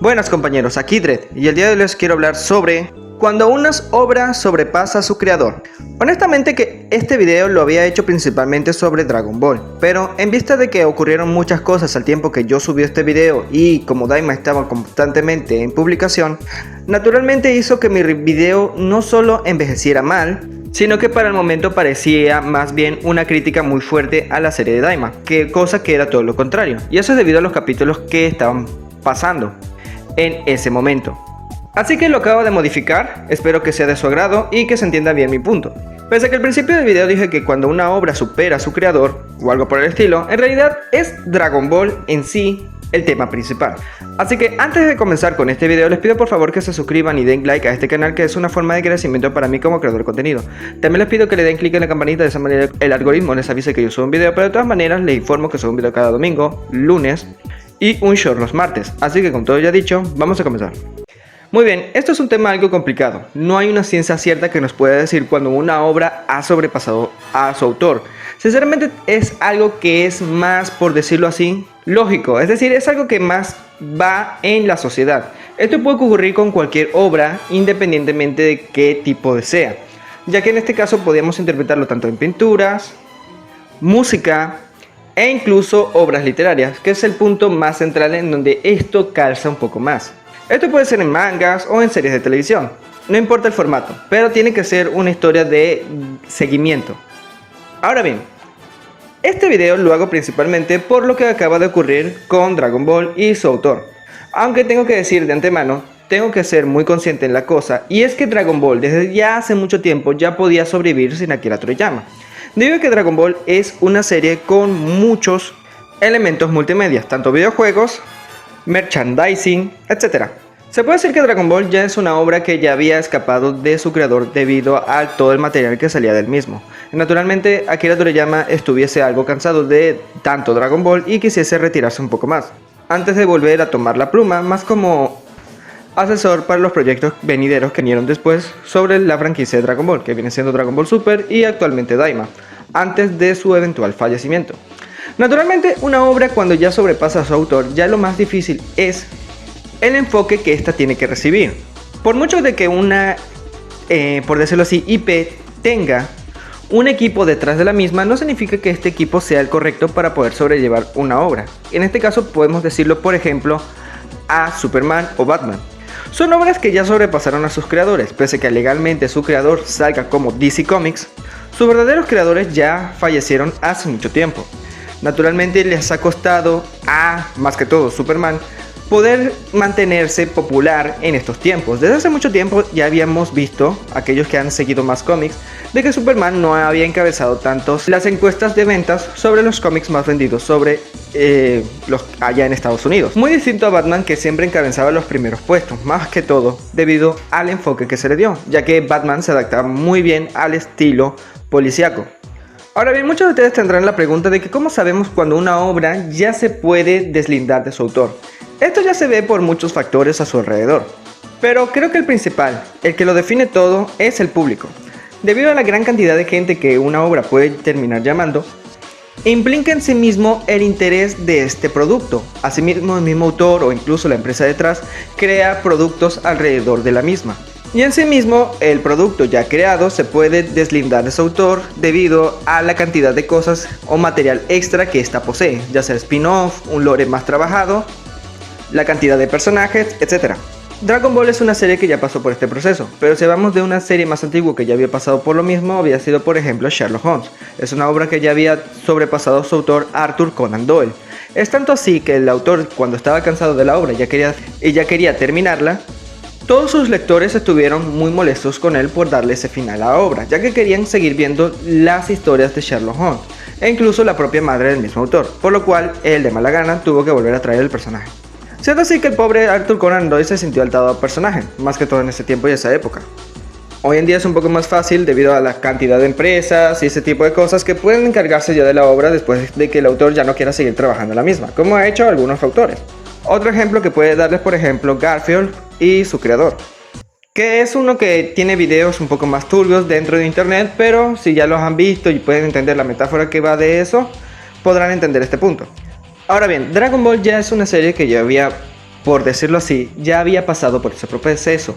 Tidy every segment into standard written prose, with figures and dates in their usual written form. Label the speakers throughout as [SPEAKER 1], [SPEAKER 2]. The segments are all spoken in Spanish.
[SPEAKER 1] Buenas compañeros, aquí Dredd, y el día de hoy les quiero hablar sobre cuando una obra sobrepasa a su creador. Honestamente que este video lo había hecho principalmente sobre Dragon Ball, pero en vista de que ocurrieron muchas cosas al tiempo que yo subí este video y como Daima estaba constantemente en publicación, naturalmente hizo que mi video no solo envejeciera mal, sino que para el momento parecía más bien una crítica muy fuerte a la serie de Daima, cosa que era todo lo contrario, y eso es debido a los capítulos que estaban pasando en ese momento. Así que lo acabo de modificar, espero que sea de su agrado y que se entienda bien mi punto. Pese a que al principio del video dije que cuando una obra supera a su creador, o algo por el estilo, en realidad es Dragon Ball en sí el tema principal. Así que antes de comenzar con este video les pido por favor que se suscriban y den like a este canal, que es una forma de crecimiento para mí como creador de contenido. También les pido que le den click en la campanita, de esa manera el algoritmo les avise que yo subo un video, pero de todas maneras les informo que subo un video cada domingo, lunes y un short los martes. Así que con todo ya dicho, vamos a comenzar. Muy bien, esto es un tema algo complicado. No hay una ciencia cierta que nos pueda decir cuando una obra ha sobrepasado a su autor. Sinceramente es algo que es más, por decirlo así, lógico. Es decir, es algo que más va en la sociedad. Esto puede ocurrir con cualquier obra, independientemente de qué tipo de sea, ya que en este caso podríamos interpretarlo tanto en pinturas, música e incluso obras literarias, que es el punto más central en donde esto calza un poco más. Esto puede ser en mangas o en series de televisión, no importa el formato, pero tiene que ser una historia de seguimiento. Ahora bien, este video lo hago principalmente por lo que acaba de ocurrir con Dragon Ball y su autor. Aunque tengo que decir de antemano, tengo que ser muy consciente en la cosa, y es que Dragon Ball desde ya hace mucho tiempo ya podía sobrevivir sin Akira Toriyama. Debido a que Dragon Ball es una serie con muchos elementos multimedia, tanto videojuegos, merchandising, etc. Se puede decir que Dragon Ball ya es una obra que ya había escapado de su creador debido a todo el material que salía del mismo. Naturalmente Akira Toriyama estuviese algo cansado de tanto Dragon Ball y quisiese retirarse un poco más, antes de volver a tomar la pluma más como asesor para los proyectos venideros que vinieron después sobre la franquicia de Dragon Ball, que viene siendo Dragon Ball Super y actualmente Daima, antes de su eventual fallecimiento. Naturalmente, una obra cuando ya sobrepasa a su autor, ya lo más difícil es el enfoque que ésta tiene que recibir. Por mucho de que una, por decirlo así, IP tenga un equipo detrás de la misma, no significa que este equipo sea el correcto para poder sobrellevar una obra. En este caso podemos decirlo, por ejemplo, a Superman o Batman. Son obras que ya sobrepasaron a sus creadores, pese a que legalmente su creador salga como DC Comics, sus verdaderos creadores ya fallecieron hace mucho tiempo. Naturalmente les ha costado más que todo Superman, poder mantenerse popular en estos tiempos. Desde hace mucho tiempo ya habíamos visto, aquellos que han seguido más cómics, de que Superman no había encabezado tantos las encuestas de ventas sobre los cómics más vendidos sobre los allá en Estados Unidos. Muy distinto a Batman, que siempre encabezaba los primeros puestos, más que todo debido al enfoque que se le dio, ya que Batman se adaptaba muy bien al estilo policíaco. Ahora bien, muchos de ustedes tendrán la pregunta de que cómo sabemos cuando una obra ya se puede deslindar de su autor. Esto ya se ve por muchos factores a su alrededor, pero creo que el principal, el que lo define todo, es el público. Debido a la gran cantidad de gente que una obra puede terminar llamando, implica en sí mismo el interés de este producto. Asimismo, el mismo autor o incluso la empresa detrás crea productos alrededor de la misma. Y en sí mismo, el producto ya creado se puede deslindar de su autor debido a la cantidad de cosas o material extra que ésta posee, ya sea spin-off, un lore más trabajado, la cantidad de personajes, etc. Dragon Ball es una serie que ya pasó por este proceso, pero si hablamos de una serie más antigua que ya había pasado por lo mismo, había sido por ejemplo Sherlock Holmes. Es una obra que ya había sobrepasado a su autor Arthur Conan Doyle. Es tanto así que el autor, cuando estaba cansado de la obra ya quería terminarla, todos sus lectores estuvieron muy molestos con él por darle ese final a la obra, ya que querían seguir viendo las historias de Sherlock Holmes, e incluso la propia madre del mismo autor, por lo cual él de mala gana tuvo que volver a traer el personaje. Siendo así que el pobre Arthur Conan Doyle se sintió atado al personaje, más que todo en ese tiempo y esa época. Hoy en día es un poco más fácil debido a la cantidad de empresas y ese tipo de cosas que pueden encargarse ya de la obra después de que el autor ya no quiera seguir trabajando en la misma, como ha hecho algunos autores. Otro ejemplo que puede darles, por ejemplo, Garfield y su creador, que es uno que tiene videos un poco más turbios dentro de internet, pero si ya los han visto y pueden entender la metáfora que va de eso, podrán entender este punto. Ahora bien, Dragon Ball ya es una serie que ya había por decirlo así, ya había pasado por ese proceso.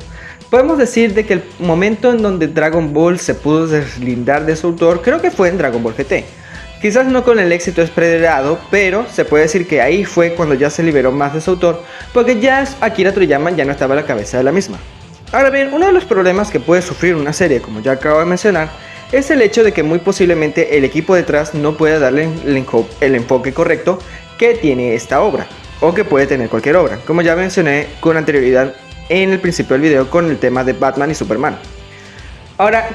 [SPEAKER 1] Podemos decir de que el momento en donde Dragon Ball se pudo deslindar de su autor creo que fue en Dragon Ball GT. Quizás no con el éxito esperado, pero se puede decir que ahí fue cuando ya se liberó más de su autor, porque ya Akira Toriyama ya no estaba a la cabeza de la misma. Ahora bien, uno de los problemas que puede sufrir una serie, como ya acabo de mencionar, es el hecho de que muy posiblemente el equipo detrás no pueda darle el enfoque correcto que tiene esta obra, o que puede tener cualquier obra, como ya mencioné con anterioridad en el principio del video con el tema de Batman y Superman. Ahora,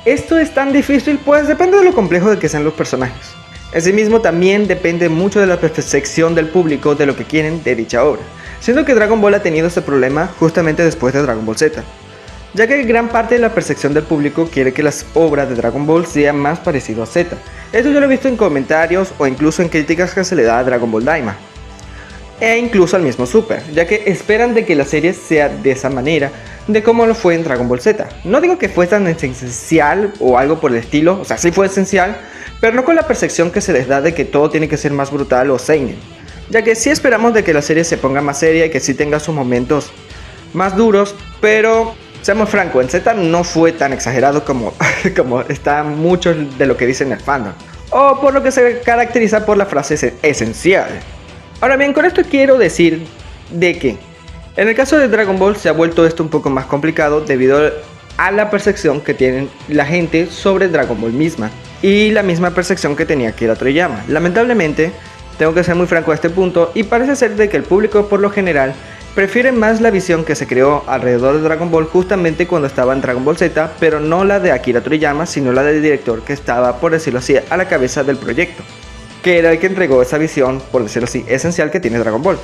[SPEAKER 1] ¿esto es tan difícil? Pues depende de lo complejo de que sean los personajes. Asimismo, también depende mucho de la percepción del público de lo que quieren de dicha obra, siendo que Dragon Ball ha tenido este problema justamente después de Dragon Ball Z, ya que gran parte de la percepción del público quiere que las obras de Dragon Ball sean más parecido a Z. Esto yo lo he visto en comentarios o incluso en críticas que se le da a Dragon Ball Daima, e incluso al mismo Super, ya que esperan de que la serie sea de esa manera, de como lo fue en Dragon Ball Z. No digo que fue tan esencial o algo por el estilo, o sea, sí fue esencial, pero no con la percepción que se les da de que todo tiene que ser más brutal o seinen, ya que sí esperamos de que la serie se ponga más seria y que sí tenga sus momentos más duros, pero seamos francos, en Z no fue tan exagerado como, como está mucho de lo que dicen el fandom, o por lo que se caracteriza por la frase esencial. Ahora bien, con esto quiero decir de que en el caso de Dragon Ball se ha vuelto esto un poco más complicado debido a la percepción que tiene la gente sobre Dragon Ball misma y la misma percepción que tenía Akira Toriyama. Lamentablemente, tengo que ser muy franco a este punto y parece ser de que el público por lo general prefiere más la visión que se creó alrededor de Dragon Ball justamente cuando estaba en Dragon Ball Z, pero no la de Akira Toriyama, sino la del director que estaba, por decirlo así, a la cabeza del proyecto, que era el que entregó esa visión, por decirlo así, esencial que tiene Dragon Ball.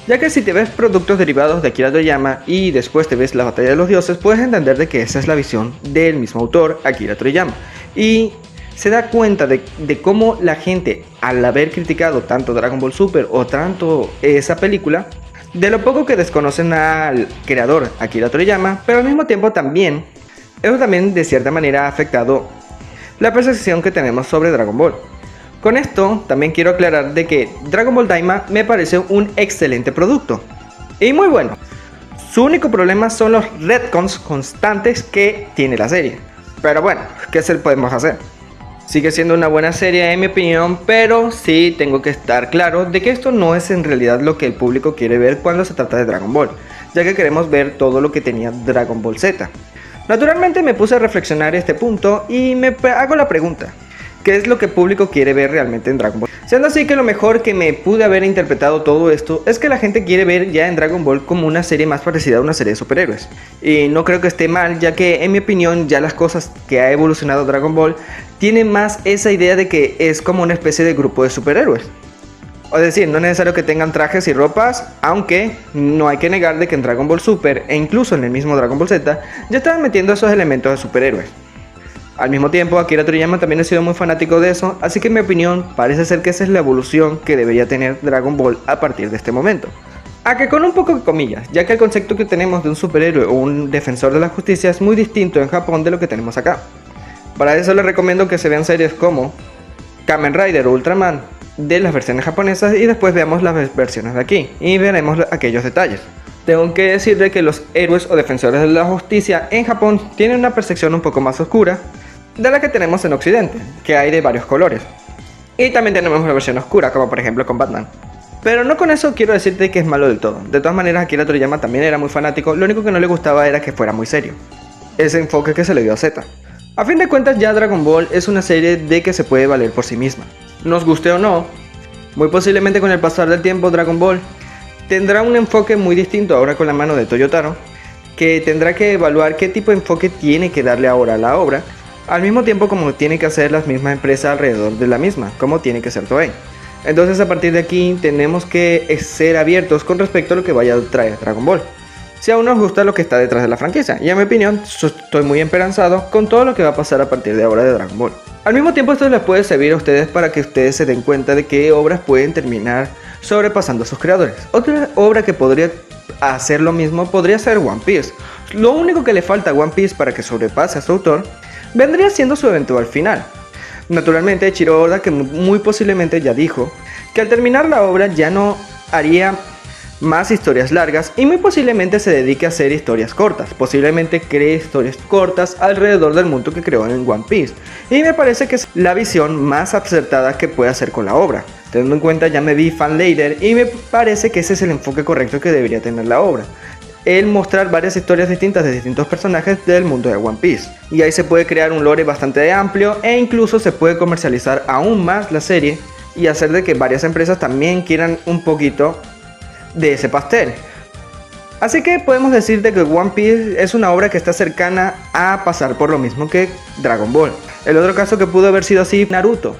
[SPEAKER 1] Ya que si te ves productos derivados de Akira Toriyama y después te ves la batalla de los dioses, puedes entender de que esa es la visión del mismo autor, Akira Toriyama. Y se da cuenta de cómo la gente, al haber criticado tanto Dragon Ball Super o tanto esa película, de lo poco que desconocen al creador, Akira Toriyama, pero al mismo tiempo también, eso también de cierta manera ha afectado la percepción que tenemos sobre Dragon Ball. Con esto también quiero aclarar de que Dragon Ball Daima me parece un excelente producto y muy bueno. Su único problema son los retcons constantes que tiene la serie, pero bueno, ¿qué se podemos hacer? Sigue siendo una buena serie en mi opinión, pero sí tengo que estar claro de que esto no es en realidad lo que el público quiere ver cuando se trata de Dragon Ball, ya que queremos ver todo lo que tenía Dragon Ball Z. Naturalmente me puse a reflexionar este punto y me hago la pregunta: ¿qué es lo que el público quiere ver realmente en Dragon Ball? Siendo así que lo mejor que me pude haber interpretado todo esto es que la gente quiere ver ya en Dragon Ball como una serie más parecida a una serie de superhéroes. Y no creo que esté mal, ya que en mi opinión ya las cosas que ha evolucionado Dragon Ball tienen más esa idea de que es como una especie de grupo de superhéroes. Es decir, no es necesario que tengan trajes y ropas, aunque no hay que negar de que en Dragon Ball Super e incluso en el mismo Dragon Ball Z ya estaban metiendo esos elementos de superhéroes. Al mismo tiempo, Akira Toriyama también ha sido muy fanático de eso, así que en mi opinión parece ser que esa es la evolución que debería tener Dragon Ball a partir de este momento. A que con un poco de comillas, ya que el concepto que tenemos de un superhéroe o un defensor de la justicia es muy distinto en Japón de lo que tenemos acá. Para eso les recomiendo que se vean series como Kamen Rider o Ultraman de las versiones japonesas y después veamos las versiones de aquí y veremos aquellos detalles. Tengo que decirle que los héroes o defensores de la justicia en Japón tienen una percepción un poco más oscura de la que tenemos en Occidente, que hay de varios colores. Y también tenemos la versión oscura, como por ejemplo con Batman. Pero no con eso quiero decirte que es malo del todo. De todas maneras, Akira Toriyama también era muy fanático, lo único que no le gustaba era que fuera muy serio. Ese enfoque que se le dio a Z. A fin de cuentas, ya Dragon Ball es una serie de que se puede valer por sí misma. Nos guste o no, muy posiblemente con el pasar del tiempo Dragon Ball tendrá un enfoque muy distinto ahora con la mano de Toyotaro, que tendrá que evaluar qué tipo de enfoque tiene que darle ahora a la obra, al mismo tiempo como tiene que hacer las mismas empresas alrededor de la misma, como tiene que ser Toei. Entonces a partir de aquí tenemos que ser abiertos con respecto a lo que vaya a traer Dragon Ball, si aún nos gusta lo que está detrás de la franquicia, y en mi opinión estoy muy esperanzado con todo lo que va a pasar a partir de ahora de Dragon Ball. Al mismo tiempo esto les puede servir a ustedes para que ustedes se den cuenta de qué obras pueden terminar sobrepasando a sus creadores. Otra obra que podría hacer lo mismo podría ser One Piece. Lo único que le falta a One Piece para que sobrepase a su autor vendría siendo su eventual final. Naturalmente Eiichiro Oda, que muy posiblemente ya dijo que al terminar la obra ya no haría más historias largas y muy posiblemente se dedique a hacer historias cortas. Posiblemente cree historias cortas alrededor del mundo que creó en One Piece. Y me parece que es la visión más acertada que puede hacer con la obra. Teniendo en cuenta, ya me vi Fanlater y me parece que ese es el enfoque correcto que debería tener la obra. El mostrar varias historias distintas de distintos personajes del mundo de One Piece. Y ahí se puede crear un lore bastante amplio e incluso se puede comercializar aún más la serie y hacer de que varias empresas también quieran un poquito de ese pastel. Así que podemos decir de que One Piece es una obra que está cercana a pasar por lo mismo que Dragon Ball. El otro caso que pudo haber sido así, Naruto.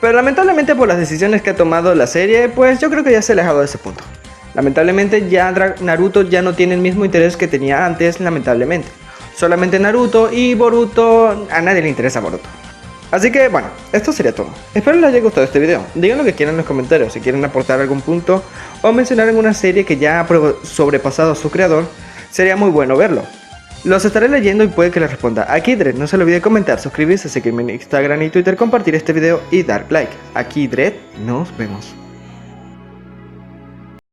[SPEAKER 1] Pero lamentablemente por las decisiones que ha tomado la serie, pues yo creo que ya se ha alejado de ese punto. Lamentablemente ya Naruto ya no tiene el mismo interés que tenía antes, lamentablemente. Solamente Naruto y Boruto, a nadie le interesa Boruto. Así que bueno, esto sería todo. Espero les haya gustado este video. Digan lo que quieran en los comentarios, si quieren aportar algún punto o mencionar alguna serie que ya ha sobrepasado a su creador, sería muy bueno verlo. Los estaré leyendo y puede que les responda. Aquí Dread, no se olvide comentar, suscribirse, seguirme en Instagram y Twitter, compartir este video y dar like. Aquí Dread, nos vemos.